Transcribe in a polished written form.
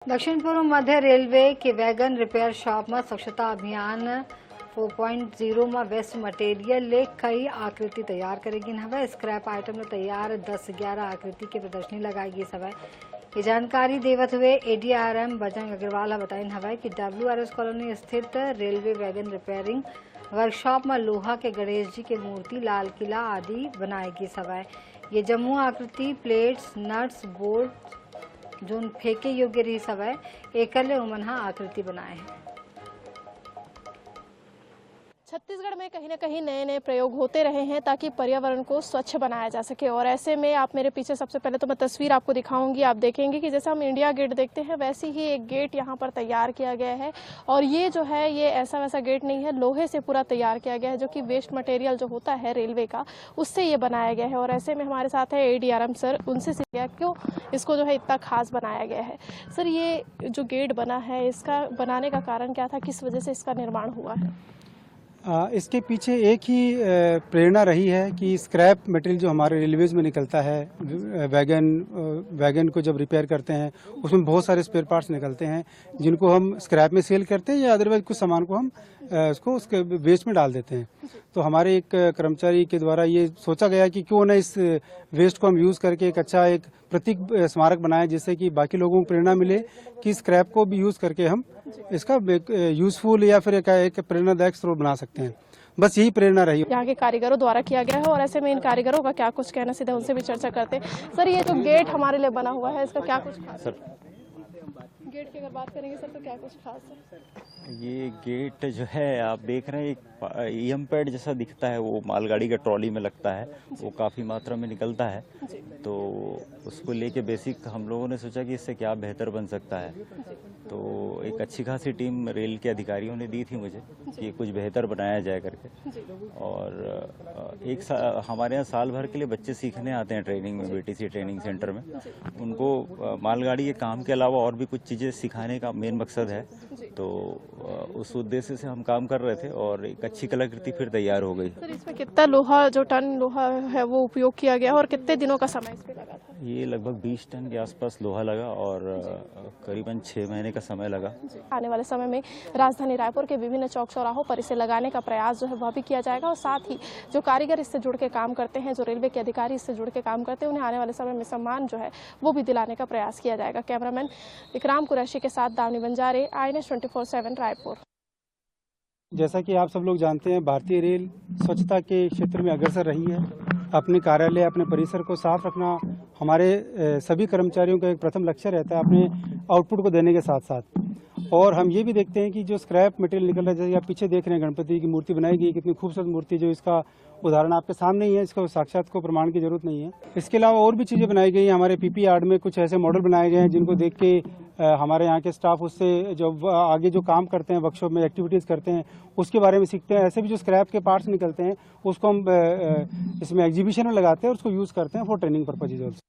दक्षिण पूर्व मध्य रेलवे के वैगन रिपेयर शॉप में स्वच्छता अभियान 4.0 में वेस्ट मटेरियल ले कई आकृति तैयार करेगी हवे। स्क्रैप आइटम में तैयार 10-11 आकृति की प्रदर्शनी लगाएगी हवे। ये जानकारी देवत हुए एडीआरएम बजरंग अग्रवाल बताई हवे कि WRS कॉलोनी स्थित रेलवे वैगन रिपेयरिंग वर्कशॉप में लोहा के गणेश जी की मूर्ति, लाल किला आदि बनाएगी हवे। ये जम्मू आकृति प्लेट्स, नट्स, बोल्ट जोन फेंके योग्य रही सवै एकले उमनहा आकृति बनाए हैं। छत्तीसगढ़ में कहीं न कहीं नए नए प्रयोग होते रहे हैं ताकि पर्यावरण को स्वच्छ बनाया जा सके। और ऐसे में आप मेरे पीछे सबसे पहले तो मैं तस्वीर आपको दिखाऊंगी। आप देखेंगे कि जैसे हम इंडिया गेट देखते हैं वैसे ही एक गेट यहाँ पर तैयार किया गया है। और ये जो है ये ऐसा वैसा गेट नहीं है, लोहे से पूरा तैयार किया गया है, जो कि वेस्ट मटेरियल जो होता है रेलवे का उससे ये बनाया गया है। और ऐसे में हमारे साथ है ADRM सर, उनसे सीख गया क्यों इसको जो है इतना खास बनाया गया है। सर, ये जो गेट बना है इसका बनाने का कारण क्या था, किस वजह से इसका निर्माण हुआ है? इसके पीछे एक ही प्रेरणा रही है कि स्क्रैप मटेरियल जो हमारे रेलवेज में निकलता है, वैगन को जब रिपेयर करते हैं उसमें बहुत सारे स्पेयर पार्ट्स निकलते हैं जिनको हम स्क्रैप में सेल करते हैं या अदरवाइज कुछ सामान को हम उसके वेस्ट में डाल देते हैं। तो हमारे एक कर्मचारी के द्वारा ये सोचा गया कि क्यों न इस वेस्ट को हम यूज़ करके एक अच्छा एक प्रतीक स्मारक बनाएं, जिससे कि बाकी लोगों को प्रेरणा मिले कि स्क्रैप को भी यूज़ करके हम इसका यूजफुल या फिर एक प्रेरणादायक स्रोत बना सकते हैं। बस यही प्रेरणा रही। यहाँ के कारीगरों द्वारा किया गया है और ऐसे में इन कारीगरों का क्या कुछ कहना, सीधे उनसे भी चर्चा करते हैं। सर, ये जो गेट हमारे लिए बना हुआ है इसका क्या कुछ खास है? गेट की अगर बात करेंगे सर तो क्या कुछ खास है? ये गेट जो है आप देख रहे हैं एक EM पैड जैसा दिखता है, वो मालगाड़ी का ट्रॉली में लगता है, वो काफ़ी मात्रा में निकलता है। तो उसको लेके बेसिक हम लोगों ने सोचा कि इससे क्या बेहतर बन सकता है। तो एक अच्छी खासी टीम रेल के अधिकारियों ने दी थी मुझे कि कुछ बेहतर बनाया जाए करके। और हमारे यहाँ साल भर के लिए बच्चे सीखने आते हैं ट्रेनिंग में, BTC ट्रेनिंग सेंटर में। उनको मालगाड़ी के काम के अलावा और भी कुछ चीज़ें सिखाने का मेन मकसद है। तो उस उद्देश्य से हम काम कर रहे थे और एक अच्छी कलाकृति फिर तैयार हो गई। सर, इसमें कितना लोहा, जो टन लोहा है वो उपयोग किया गया और कितने दिनों का समय इस पे लगा था? ये लगभग 20 टन के आसपास लोहा लगा और करीबन 6 महीने का समय लगा। आने वाले समय में राजधानी रायपुर के विभिन्न चौक चौराहों पर इसे लगाने का प्रयास जो है वह भी किया जाएगा। और साथ ही जो कारीगर इससे जुड़ के काम करते हैं, जो रेलवे के अधिकारी इससे जुड़ के काम करते हैं, उन्हें आने वाले समय में सम्मान जो है वो भी दिलाने का प्रयास किया जाएगा। कैमरामैन इकराम कुरैशी के साथ दावनी बंजारे, INS 24/7 रायपुर। जैसा कि आप सब लोग जानते हैं, भारतीय रेल स्वच्छता के क्षेत्र में अग्रसर रही है। अपने कार्यालय, अपने परिसर को साफ रखना हमारे सभी कर्मचारियों का एक प्रथम लक्ष्य रहता है, अपने आउटपुट को देने के साथ साथ। और हम ये भी देखते हैं कि जो स्क्रैप मटेरियल निकल रहा है, जैसे आप पीछे देख रहे हैं गणपति की मूर्ति बनाई गई, कितनी खूबसूरत मूर्ति, जो इसका उदाहरण आपके सामने ही है, इसका साक्षात को प्रमाण की जरूरत नहीं है। इसके अलावा और भी चीज़ें बनाई गई हैं। हमारे PP आर्ट में कुछ ऐसे मॉडल बनाए गए हैं जिनको देख के हमारे यहाँ के स्टाफ उससे जो आगे जो काम करते हैं, वर्कशॉप में एक्टिविटीज़ करते हैं, उसके बारे में सीखते हैं। ऐसे भी जो स्क्रैप के पार्ट्स निकलते हैं उसको हम इसमें एग्जीबिशन में लगाते हैं और उसको यूज़ करते हैं फॉर ट्रेनिंग पर्पजेज ऑल्सो।